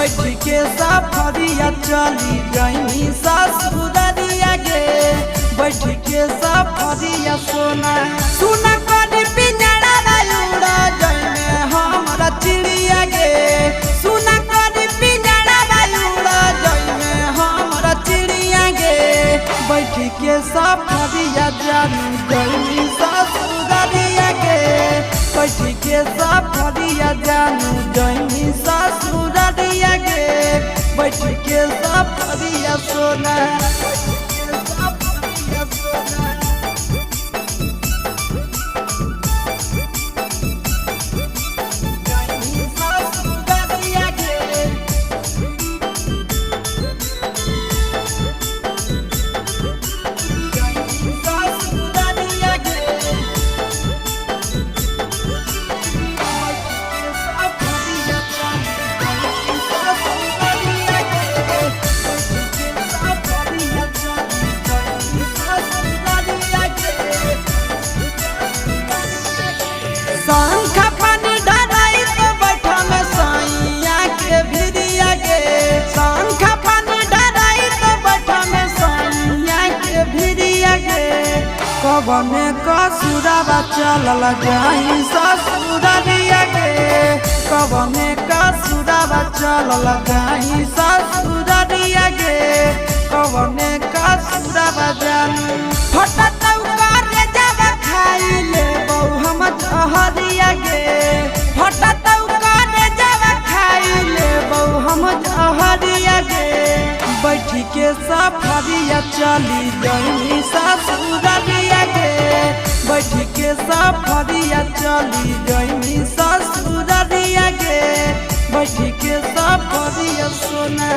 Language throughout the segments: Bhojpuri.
बैठ के सफरिया चली गई ससुररिया गे। बैठ के सफरिया सोना सुना कर पिंजरा उड़ा जाइए हमारा चिड़िया गे। सुना कर पिंजरा उड़ा जाइए हमारा चिड़िया गे। बैठ के सफरिया चली गई ससुररिया गे। बैठ के सफरिया जानू गई ससुररिया गे। बैठ के सफरिया सोना शंख पानी डराई तो बैठा में साइया के भिरिया गे। शंख पानी डराई तो बैठा में साइया के भिरिया गे। कबने कसुरवा चलल जाई ससुररिया गे। कबने कसुरवा चलल जाई ससुररिया गे। कबने कसुरवा जानू फटत करे जब खाई ले बहु हम हरिया गे। फटत करे जब खाई ले बहु हम हरिया गे। बैठ के सफरिया चली गई ससुररिया गे। बैठ के सफरिया चली गई ससुररिया गे। बैठ के सफरिया सोना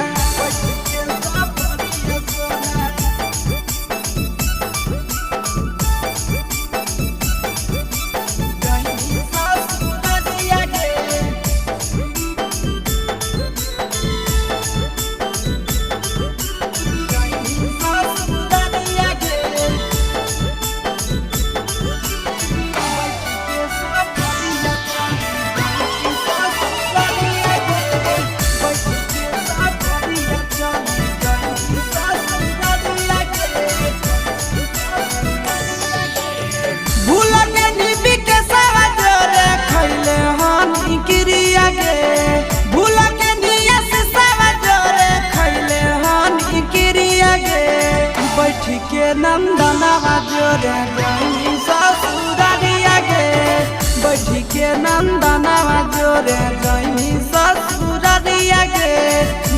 बैठ के नंदनवा जोरे गई ससुररिया गे। बैठ के नंदनवा जोरे गई ससुररिया गे।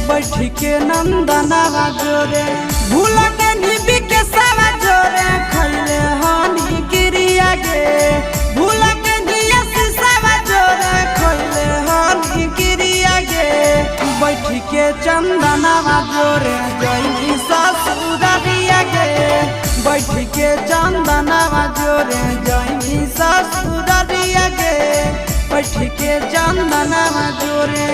बैठ के नंदनवा जोरे भूल के निबी के सवा जोरे खैले हानि गिरिया गे। भूल के निया से सवा जोरे खैले हानि गिरिया गे। बैठ के चंदनवा जोरे गई ससुररिया गे। बैठ के चंदनवा जोरे गई ससुररिया गे। बैठ के चंदनवा जोरे